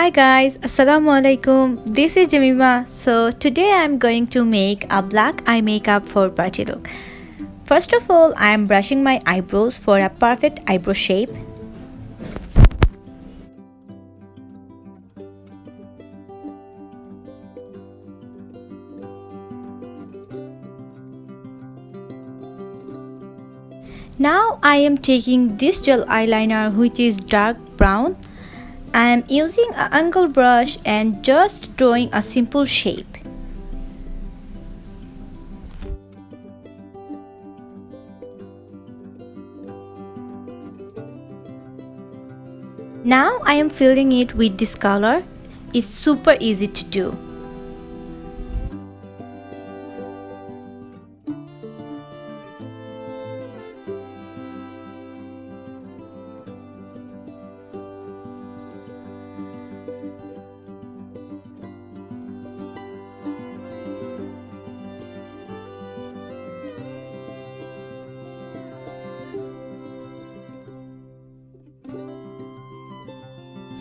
Hi guys, Assalamu alaikum. This is Zamima. So today I'm going to make a black eye makeup for party look. First of all, I am brushing my eyebrows for a perfect eyebrow shape. Now I am taking this gel eyeliner which is dark brown. I am using an angle brush and just drawing a simple shape. Now I am filling it with this color. It's super easy to do.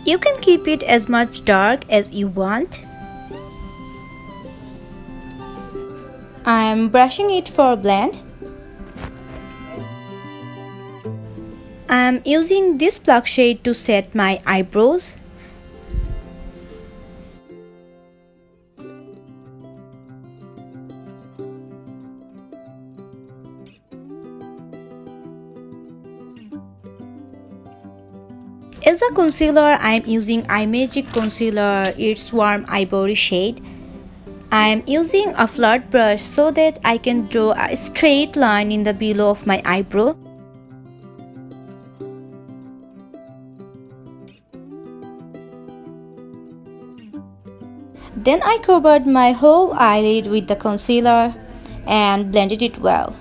You can keep it as much dark as you want. I am brushing it for blend. I am using this black shade to set my eyebrows. As a concealer, I am using iMagic concealer. It's warm ivory shade. I am using a flat brush so that I can draw a straight line in the below of my eyebrow. Then I covered my whole eyelid with the concealer and blended it well.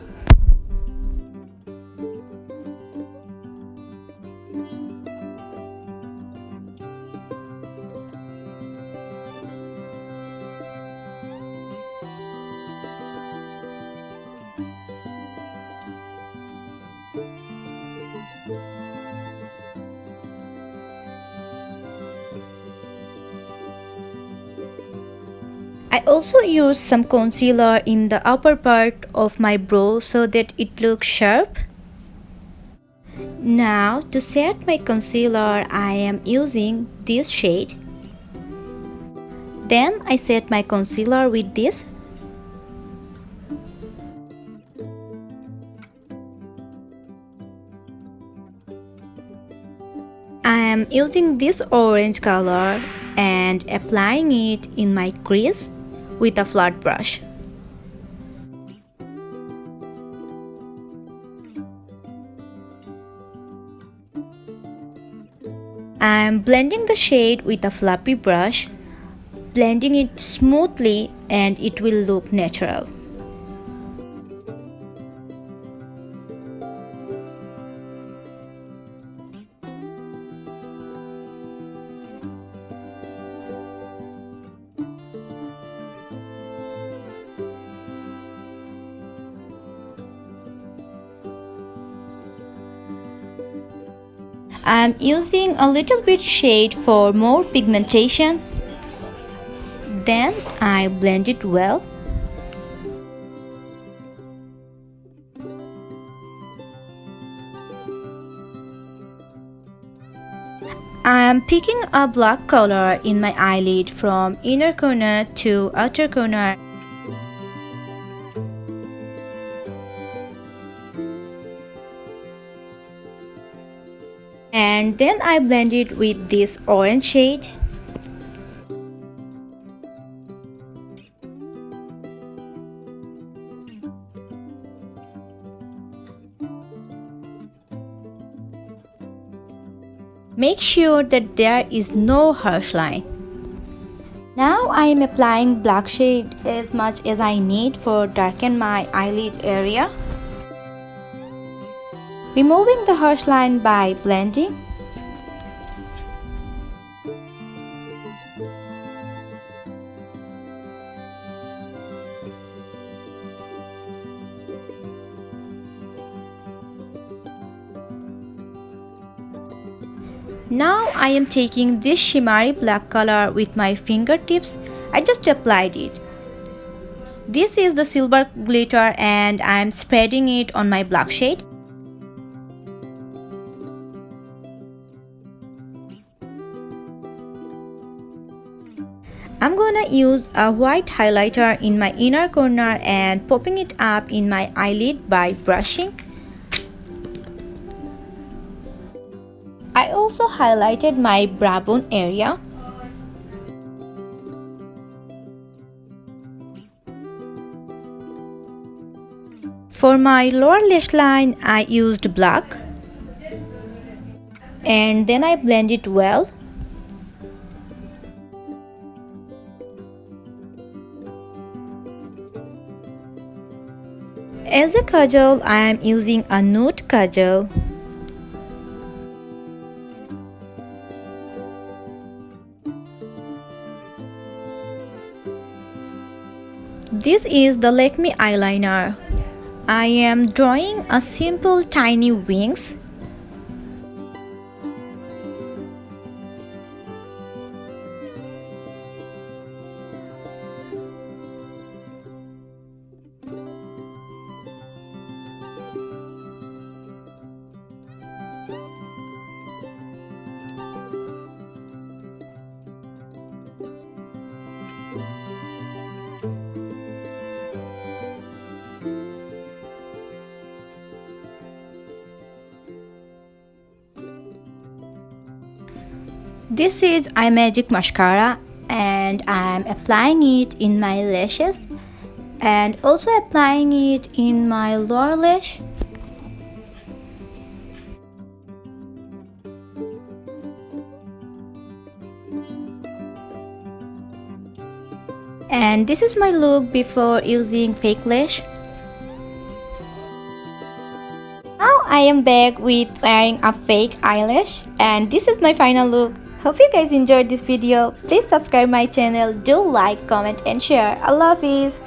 I also used some concealer in the upper part of my brow so that it looks sharp. Now to set my concealer, I am using this shade. Then I set my concealer with this. I am using this orange color and applying it in my crease with a flat brush. I am blending the shade with a fluffy brush, blending it smoothly and it will look natural. I am using a little bit shade for more pigmentation. Then I blend it well. I am picking a black color in my eyelid from inner corner to outer corner. And then I blend it with this orange shade. Make sure that there is no harsh line. Now I am applying black shade as much as I need for darken my eyelid area. Removing the harsh line by blending. Now I am taking this shimmery black color with my fingertips. I just applied it. This is the silver glitter and I am spreading it on my black shade. I'm gonna use a white highlighter in my inner corner and popping it up in my eyelid by brushing. I also highlighted my brow bone area. For my lower lash line, I used black and then I blend it well. As a kajal, I am using a nude kajal. This is the Lakme eyeliner. I am drawing a simple tiny wings. This is iMagic mascara and I am applying it in my lashes and also applying it in my lower lash. And this is my look before using fake lash. Now I am back with wearing a fake eyelash and this is my final look. Hope you guys enjoyed this video. Please subscribe my channel, do like, comment and share. Allah Hafiz.